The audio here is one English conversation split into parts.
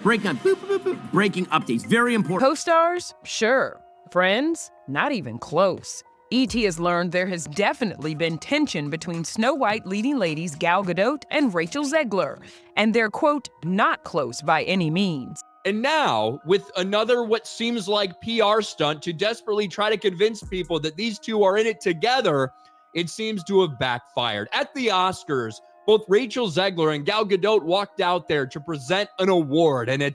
breaking updates. Very important. Co-stars? Sure. Friends? Not even close. ET has learned there has definitely been tension between Snow White leading ladies Gal Gadot and Rachel Zegler, and they're, quote, not close by any means. And now, with another what seems like PR stunt to desperately try to convince people that these two are in it together, it seems to have backfired. At the Oscars, both Rachel Zegler and Gal Gadot walked out there to present an award, and it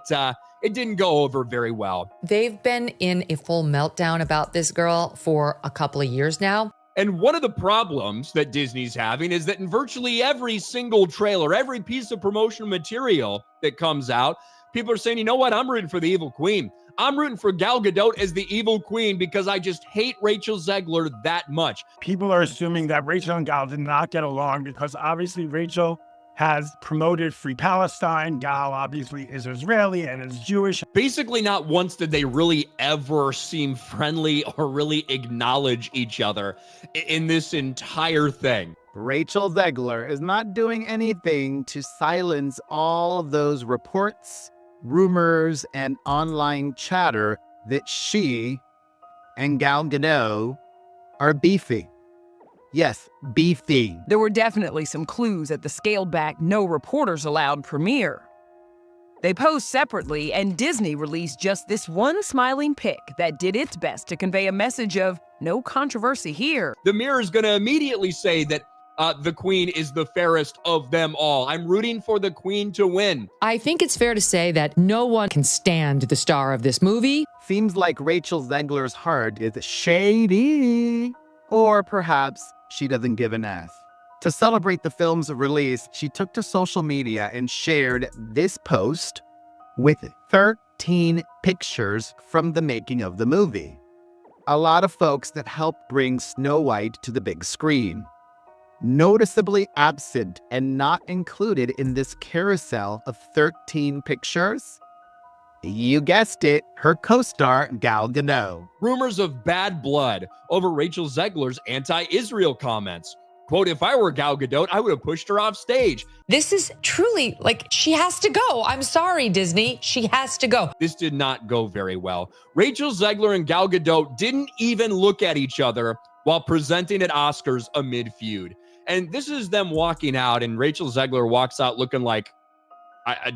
didn't go over very well. They've been in a full meltdown about this girl for a couple of years now. And one of the problems that Disney's having is that in virtually every single trailer, every piece of promotional material that comes out, people are saying, you know what, I'm rooting for the evil queen. I'm rooting for Gal Gadot as the evil queen because I just hate Rachel Zegler that much. People are assuming that Rachel and Gal did not get along because obviously Rachel has promoted Free Palestine. Gal obviously is Israeli and is Jewish. Basically, not once did they really ever seem friendly or really acknowledge each other in this entire thing. Rachel Zegler is not doing anything to silence all of those reports, rumors, and online chatter that she and Gal Gadot are beefy. Yes, beefy. There were definitely some clues at the scaled-back no reporters allowed premiere. They posed separately, and Disney released just this one smiling pic that did its best to convey a message of no controversy here. The Mirror is going to immediately say that the queen is the fairest of them all. I'm rooting for the queen to win. I think it's fair to say that no one can stand the star of this movie. Seems like Rachel Zegler's heart is shady. Or perhaps she doesn't give an F. To celebrate the film's release, she took to social media and shared this post with 13 pictures from the making of the movie. A lot of folks that helped bring Snow White to the big screen. Noticeably absent and not included in this carousel of 13 pictures? You guessed it, her co-star Gal Gadot. Rumors of bad blood over Rachel Zegler's anti-Israel comments. Quote, if I were Gal Gadot, I would have pushed her off stage. This is truly, she has to go. I'm sorry, Disney. She has to go. This did not go very well. Rachel Zegler and Gal Gadot didn't even look at each other while presenting at Oscars amid feud. And this is them walking out, and Rachel Zegler walks out looking like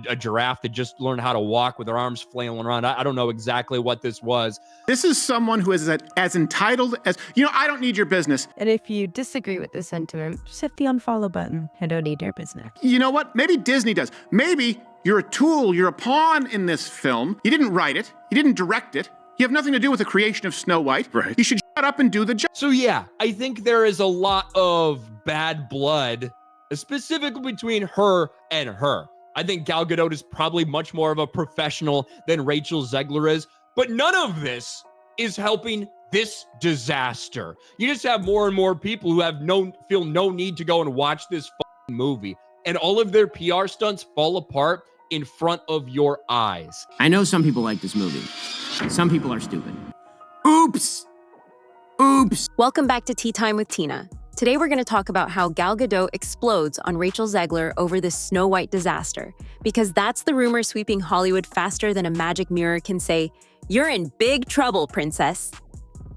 a giraffe that just learned how to walk with her arms flailing around. I don't know exactly what this was. This is someone who is as entitled as, I don't need your business. And if you disagree with this sentiment, just hit the unfollow button. I don't need your business. You know what? Maybe Disney does. Maybe you're a tool, you're a pawn in this film. You didn't write it. You didn't direct it. You have nothing to do with the creation of Snow White. Right. You should shut up and do the job. So yeah, I think there is a lot of bad blood, specifically between her and her. I think Gal Gadot is probably much more of a professional than Rachel Zegler is, but none of this is helping this disaster. You just have more and more people who feel no need to go and watch this movie, and all of their PR stunts fall apart in front of your eyes. I know some people like this movie. Some people are stupid. Oops! Oops! Welcome back to Tea Time with Tina. Today we're going to talk about how Gal Gadot explodes on Rachel Zegler over this Snow White disaster, because that's the rumor sweeping Hollywood faster than a magic mirror can say, "You're in big trouble, princess."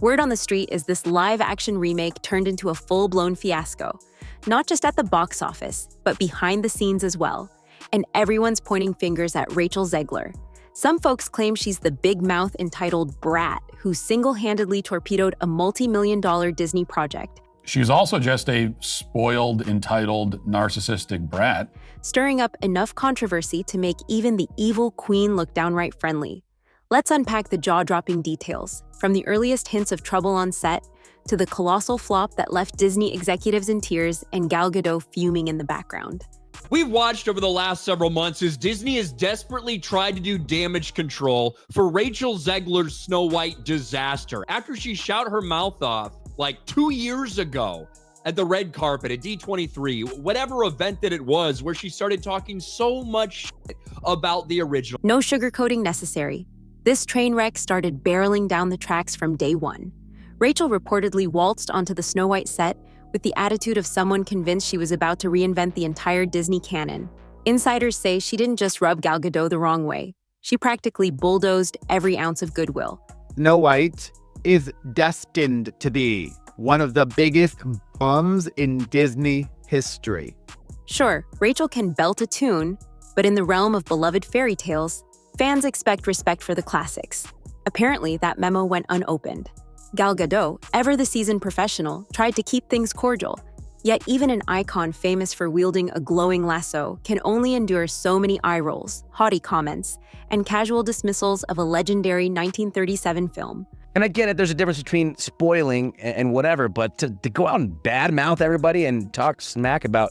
Word on the street is this live-action remake turned into a full-blown fiasco, not just at the box office, but behind the scenes as well. And everyone's pointing fingers at Rachel Zegler. Some folks claim she's the big mouth entitled brat who single-handedly torpedoed a multi-million-dollar Disney project. She's also just a spoiled, entitled, narcissistic brat, stirring up enough controversy to make even the evil queen look downright friendly. Let's unpack the jaw-dropping details, from the earliest hints of trouble on set to the colossal flop that left Disney executives in tears and Gal Gadot fuming in the background. We've watched over the last several months as Disney has desperately tried to do damage control for Rachel Zegler's Snow White disaster after she shot her mouth off like 2 years ago at the red carpet at D23, whatever event that it was, where she started talking so much shit about the original. No sugarcoating necessary. This train wreck started barreling down the tracks from day one. Rachel reportedly waltzed onto the Snow White set with the attitude of someone convinced she was about to reinvent the entire Disney canon. Insiders say she didn't just rub Gal Gadot the wrong way. she practically bulldozed every ounce of goodwill. Snow White is destined to be one of the biggest bums in Disney history. Sure, Rachel can belt a tune, but in the realm of beloved fairy tales, fans expect respect for the classics. Apparently, that memo went unopened. Gal Gadot, ever the seasoned professional, tried to keep things cordial. Yet even an icon famous for wielding a glowing lasso can only endure so many eye rolls, haughty comments, and casual dismissals of a legendary 1937 film. And I get it, there's a difference between spoiling and whatever, but to go out and badmouth everybody and talk smack about,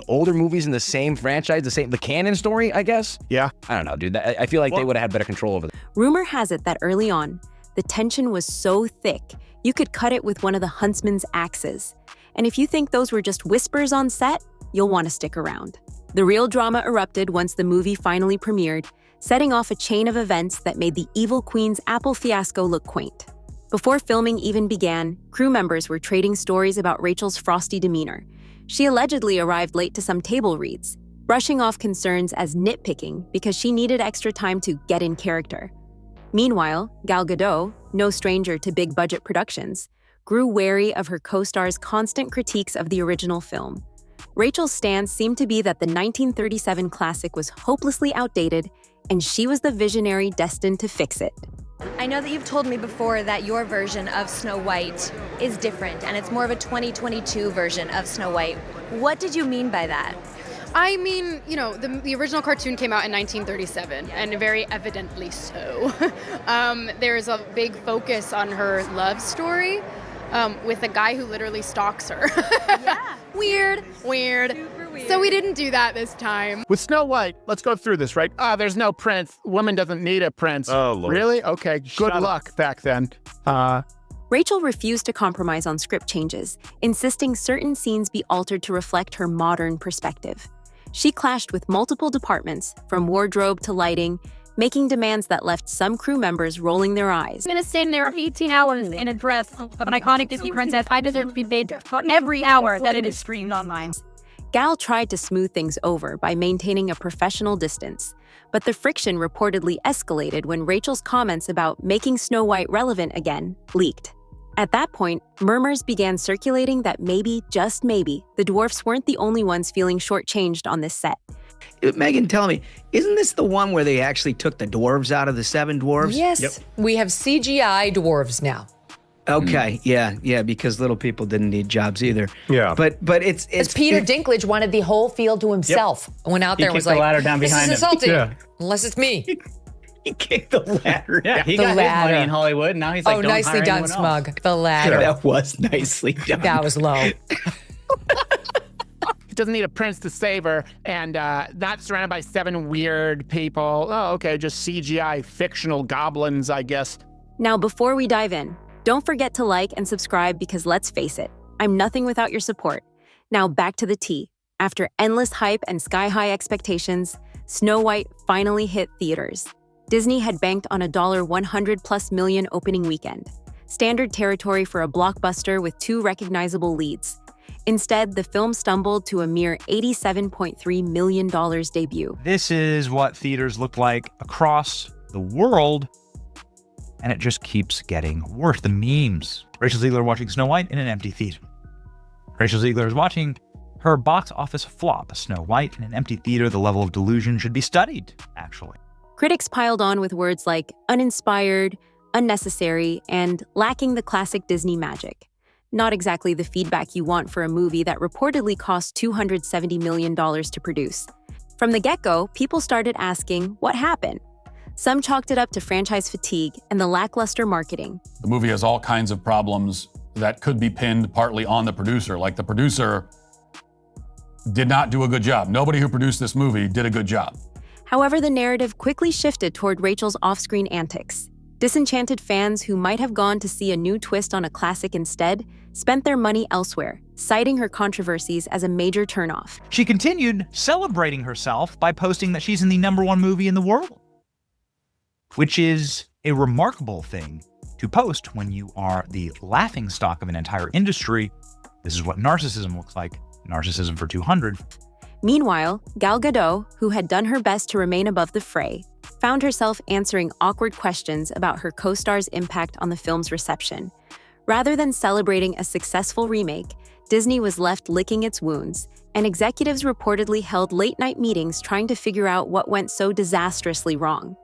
older movies in the same franchise, the canon story, I guess? Yeah. I don't know, dude. I feel like they would have had better control over that. Rumor has it that early on, the tension was so thick, you could cut it with one of the huntsman's axes. And if you think those were just whispers on set, you'll want to stick around. The real drama erupted once the movie finally premiered, setting off a chain of events that made the evil queen's apple fiasco look quaint. Before filming even began, crew members were trading stories about Rachel's frosty demeanor. She allegedly arrived late to some table reads, brushing off concerns as nitpicking because she needed extra time to get in character. Meanwhile, Gal Gadot, no stranger to big-budget productions, grew wary of her co-star's constant critiques of the original film. Rachel's stance seemed to be that the 1937 classic was hopelessly outdated, and she was the visionary destined to fix it. I know that you've told me before that your version of Snow White is different, and it's more of a 2022 version of Snow White. What did you mean by that? I mean, the original cartoon came out in 1937, and very evidently so. There's a big focus on her love story with a guy who literally stalks her. Yeah. Weird. Super weird. So we didn't do that this time. With Snow White, let's go through this, right? There's no prince. Woman doesn't need a prince. Oh, Lord. Really? Okay, good luck back then. Rachel refused to compromise on script changes, insisting certain scenes be altered to reflect her modern perspective. She clashed with multiple departments, from wardrobe to lighting, making demands that left some crew members rolling their eyes. I'm gonna stand there 18 hours in a dress of an iconic Disney princess. I deserve to be paid for every hour that it is streamed online. Gal tried to smooth things over by maintaining a professional distance, but the friction reportedly escalated when Rachel's comments about making Snow White relevant again leaked. At that point, murmurs began circulating that maybe, just maybe, the dwarfs weren't the only ones feeling shortchanged on this set. Megan, tell me, isn't this the one where they actually took the dwarves out of the seven dwarves? Yes, we have CGI dwarves now. Okay, yeah, because little people didn't need jobs either. Yeah. But it's Peter Dinklage wanted the whole field to himself. Went out there and was like, this is insulting, unless it's me. He kicked the ladder. Yeah, he got his money in Hollywood. Now he's like, oh, don't nicely hire done, anyone Smug. else. The ladder. That was nicely done. That was low. He doesn't need a prince to save her, and not surrounded by 7 weird people. Oh, okay, just CGI fictional goblins, I guess. Now, before we dive in, don't forget to like and subscribe because let's face it, I'm nothing without your support. Now back to the tea. After endless hype and sky-high expectations, Snow White finally hit theaters. Disney had banked on a $100+ million opening weekend, standard territory for a blockbuster with 2 recognizable leads. Instead, the film stumbled to a mere $87.3 million debut. This is what theaters look like across the world, and it just keeps getting worse. The memes. Rachel Zegler watching Snow White in an empty theater. Rachel Zegler is watching her box office flop, Snow White in an empty theater. The level of delusion should be studied, actually. Critics piled on with words like uninspired, unnecessary, and lacking the classic Disney magic. Not exactly the feedback you want for a movie that reportedly cost $270 million to produce. From the get-go, people started asking, what happened? Some chalked it up to franchise fatigue and the lackluster marketing. The movie has all kinds of problems that could be pinned partly on the producer. Like the producer did not do a good job. Nobody who produced this movie did a good job. However, the narrative quickly shifted toward Rachel's off-screen antics. Disenchanted fans who might have gone to see a new twist on a classic instead spent their money elsewhere, citing her controversies as a major turnoff. She continued celebrating herself by posting that she's in the #1 movie in the world, which is a remarkable thing to post when you are the laughingstock of an entire industry. This is what narcissism looks like. Narcissism for 200. Meanwhile, Gal Gadot, who had done her best to remain above the fray, found herself answering awkward questions about her co-star's impact on the film's reception. Rather than celebrating a successful remake, Disney was left licking its wounds, and executives reportedly held late-night meetings trying to figure out what went so disastrously wrong.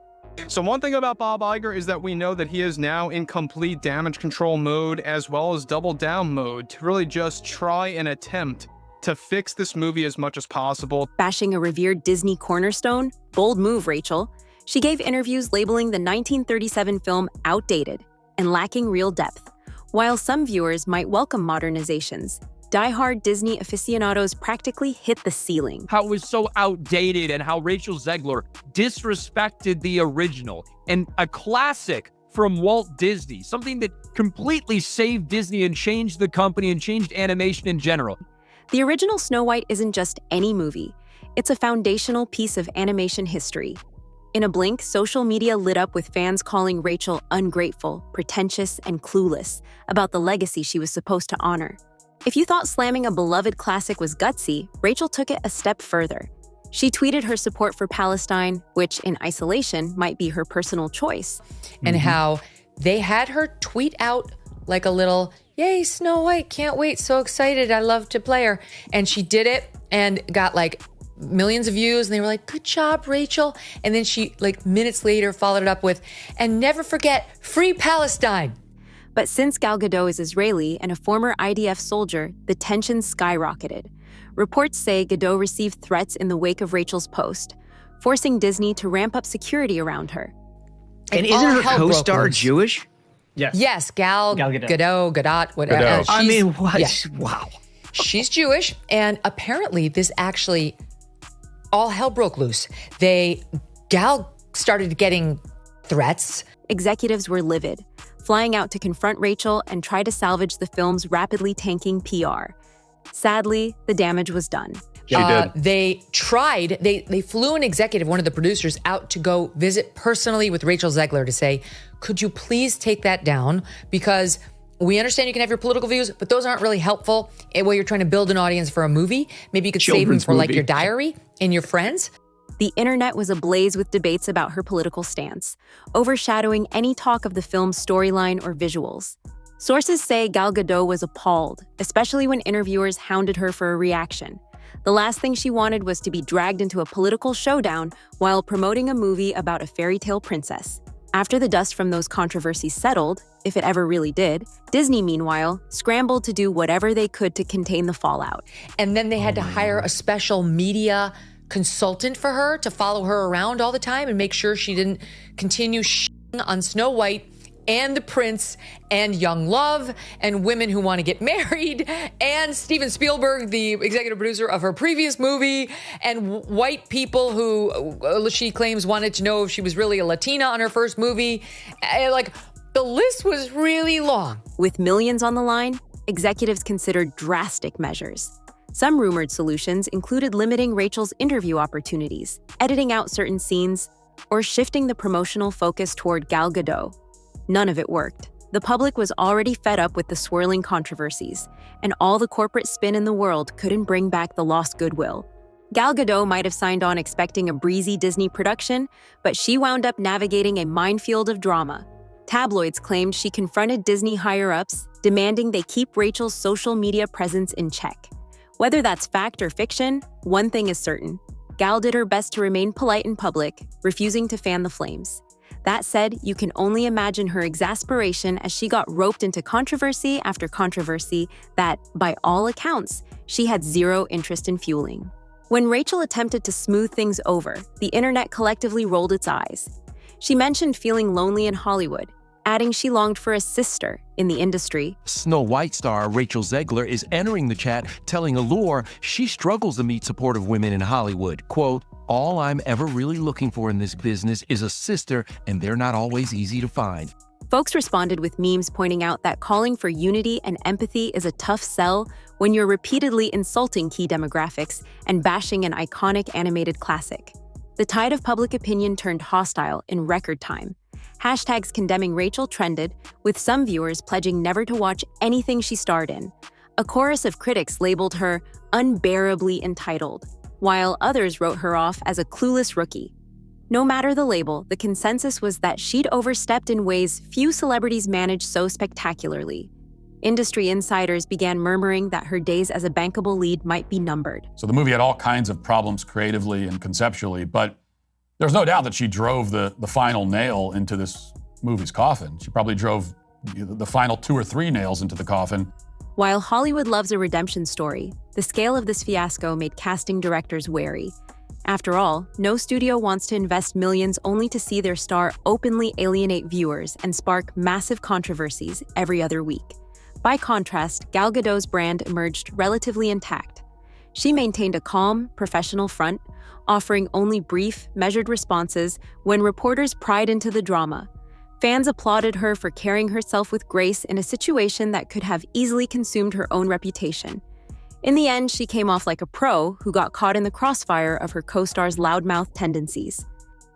So one thing about Bob Iger is that we know that he is now in complete damage control mode as well as double down mode to really just try and attempt to fix this movie as much as possible. Bashing a revered Disney cornerstone? Bold move, Rachel. She gave interviews labeling the 1937 film outdated and lacking real depth. While some viewers might welcome modernizations, die-hard Disney aficionados practically hit the ceiling. How it was so outdated and how Rachel Zegler disrespected the original and a classic from Walt Disney, something that completely saved Disney and changed the company and changed animation in general. The original Snow White isn't just any movie. It's a foundational piece of animation history. In a blink, social media lit up with fans calling Rachel ungrateful, pretentious, and clueless about the legacy she was supposed to honor. If you thought slamming a beloved classic was gutsy, Rachel took it a step further. She tweeted her support for Palestine, which in isolation might be her personal choice. And how they had her tweet out like a little, yay, Snow White, can't wait, so excited, I love to play her. And she did it and got like millions of views, and they were like, good job, Rachel. And then she, like minutes later, followed it up with, and never forget, free Palestine. But since Gal Gadot is Israeli and a former IDF soldier, the tension skyrocketed. Reports say Gadot received threats in the wake of Rachel's post, forcing Disney to ramp up security around her. And isn't her co-star Jewish? Yes, Gal Gadot, whatever. Gadot. I mean, what? Yeah. Wow. She's Jewish, and apparently this actually, all hell broke loose. Gal started getting threats. Executives were livid, flying out to confront Rachel and try to salvage the film's rapidly tanking PR. Sadly, the damage was done. She did. They flew an executive, one of the producers, out to go visit personally with Rachel Zegler to say, could you please take that down? Because we understand you can have your political views, but those aren't really helpful while you're trying to build an audience for a movie. Maybe you could save them for like your diary and your friends. The internet was ablaze with debates about her political stance, overshadowing any talk of the film's storyline or visuals. Sources say Gal Gadot was appalled, especially when interviewers hounded her for a reaction. The last thing she wanted was to be dragged into a political showdown while promoting a movie about a fairy tale princess. After the dust from those controversies settled, if it ever really did, Disney, meanwhile, scrambled to do whatever they could to contain the fallout. And then they had to hire a special media consultant for her to follow her around all the time and make sure she didn't continue shitting on Snow White and the prince and young love and women who want to get married and Steven Spielberg, the executive producer of her previous movie, and white people who she claims wanted to know if she was really a Latina on her first movie. Like, the list was really long. With millions on the line, executives considered drastic measures. Some rumored solutions included limiting Rachel's interview opportunities, editing out certain scenes, or shifting the promotional focus toward Gal Gadot. None of it worked. The public was already fed up with the swirling controversies, and all the corporate spin in the world couldn't bring back the lost goodwill. Gal Gadot might have signed on expecting a breezy Disney production, but she wound up navigating a minefield of drama. Tabloids claimed she confronted Disney higher-ups, demanding they keep Rachel's social media presence in check. Whether that's fact or fiction, one thing is certain. Gal did her best to remain polite in public, refusing to fan the flames. That said, you can only imagine her exasperation as she got roped into controversy after controversy that, by all accounts, she had zero interest in fueling. When Rachel attempted to smooth things over, the internet collectively rolled its eyes. She mentioned feeling lonely in Hollywood, adding she longed for a sister in the industry. Snow White star Rachel Zegler is entering the chat, telling Allure she struggles to meet supportive women in Hollywood. Quote, all I'm ever really looking for in this business is a sister, and they're not always easy to find. Folks responded with memes pointing out that calling for unity and empathy is a tough sell when you're repeatedly insulting key demographics and bashing an iconic animated classic. The tide of public opinion turned hostile in record time. Hashtags condemning Rachel trended, with some viewers pledging never to watch anything she starred in. A chorus of critics labeled her unbearably entitled, while others wrote her off as a clueless rookie. No matter the label, the consensus was that she'd overstepped in ways few celebrities manage so spectacularly. Industry insiders began murmuring that her days as a bankable lead might be numbered. So the movie had all kinds of problems creatively and conceptually, but there's no doubt that she drove the final nail into this movie's coffin. She probably drove the final 2 or 3 nails into the coffin. While Hollywood loves a redemption story, the scale of this fiasco made casting directors wary. After all, no studio wants to invest millions only to see their star openly alienate viewers and spark massive controversies every other week. By contrast, Gal Gadot's brand emerged relatively intact. She maintained a calm, professional front, offering only brief, measured responses when reporters pried into the drama. Fans applauded her for carrying herself with grace in a situation that could have easily consumed her own reputation. In the end, she came off like a pro who got caught in the crossfire of her co-star's loudmouth tendencies.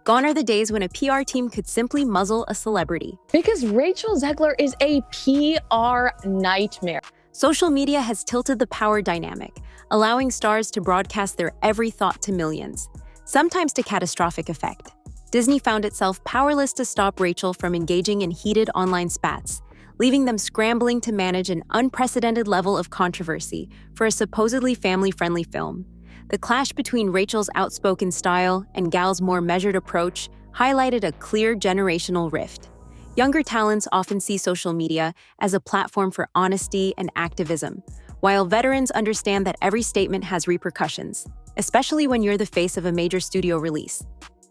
Gone are the days when a PR team could simply muzzle a celebrity. Because Rachel Zegler is a PR nightmare. Social media has tilted the power dynamic, allowing stars to broadcast their every thought to millions, sometimes to catastrophic effect. Disney found itself powerless to stop Rachel from engaging in heated online spats, leaving them scrambling to manage an unprecedented level of controversy for a supposedly family-friendly film. The clash between Rachel's outspoken style and Gal's more measured approach highlighted a clear generational rift. Younger talents often see social media as a platform for honesty and activism, while veterans understand that every statement has repercussions, especially when you're the face of a major studio release.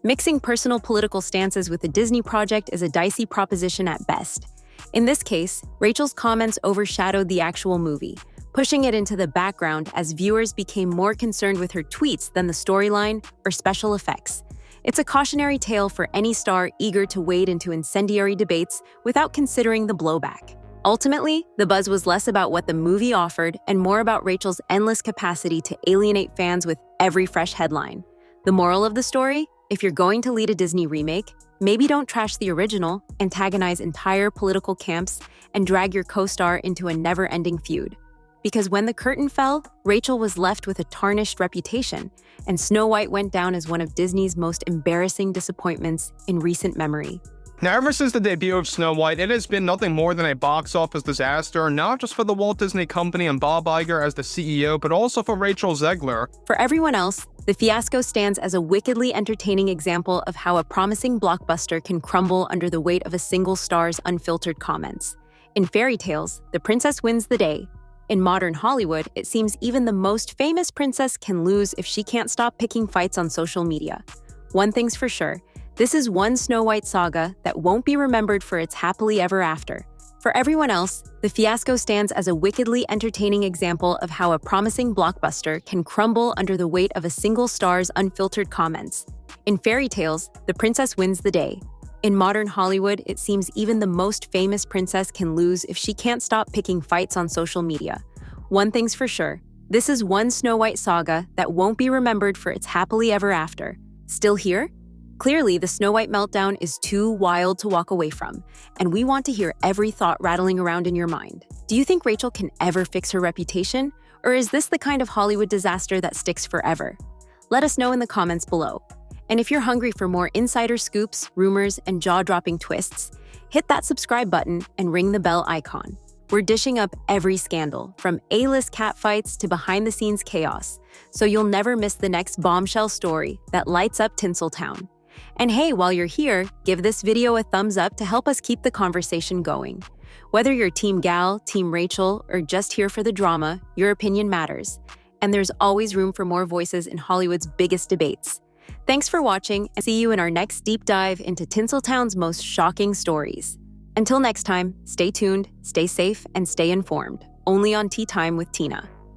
Mixing personal political stances with a Disney project is a dicey proposition at best. In this case, Rachel's comments overshadowed the actual movie, pushing it into the background as viewers became more concerned with her tweets than the storyline or special effects. It's a cautionary tale for any star eager to wade into incendiary debates without considering the blowback. Ultimately, the buzz was less about what the movie offered and more about Rachel's endless capacity to alienate fans with every fresh headline. The moral of the story? If you're going to lead a Disney remake, maybe don't trash the original, antagonize entire political camps, and drag your co-star into a never-ending feud. Because when the curtain fell, Rachel was left with a tarnished reputation, and Snow White went down as one of Disney's most embarrassing disappointments in recent memory. Now, ever since the debut of Snow White, it has been nothing more than a box office disaster, not just for the Walt Disney Company and Bob Iger as the CEO, but also for Rachel Zegler. For everyone else, the fiasco stands as a wickedly entertaining example of how a promising blockbuster can crumble under the weight of a single star's unfiltered comments. In fairy tales, the princess wins the day. In modern Hollywood, it seems even the most famous princess can lose if she can't stop picking fights on social media. One thing's for sure, this is one Snow White saga that won't be remembered for its happily ever after. For everyone else, the fiasco stands as a wickedly entertaining example of how a promising blockbuster can crumble under the weight of a single star's unfiltered comments. In fairy tales, the princess wins the day. In modern Hollywood, it seems even the most famous princess can lose if she can't stop picking fights on social media. One thing's for sure, this is one Snow White saga that won't be remembered for its happily ever after. Still here? Clearly, the Snow White meltdown is too wild to walk away from, and we want to hear every thought rattling around in your mind. Do you think Rachel can ever fix her reputation? Or is this the kind of Hollywood disaster that sticks forever? Let us know in the comments below. And if you're hungry for more insider scoops, rumors, and jaw-dropping twists, hit that subscribe button and ring the bell icon. We're dishing up every scandal, from A-list catfights to behind-the-scenes chaos, so you'll never miss the next bombshell story that lights up Tinseltown. And hey, while you're here, give this video a thumbs up to help us keep the conversation going. Whether you're Team Gal, Team Rachel, or just here for the drama, your opinion matters. And there's always room for more voices in Hollywood's biggest debates. Thanks for watching, and see you in our next deep dive into Tinseltown's most shocking stories. Until next time, stay tuned, stay safe, and stay informed. Only on Tea Time with Tina.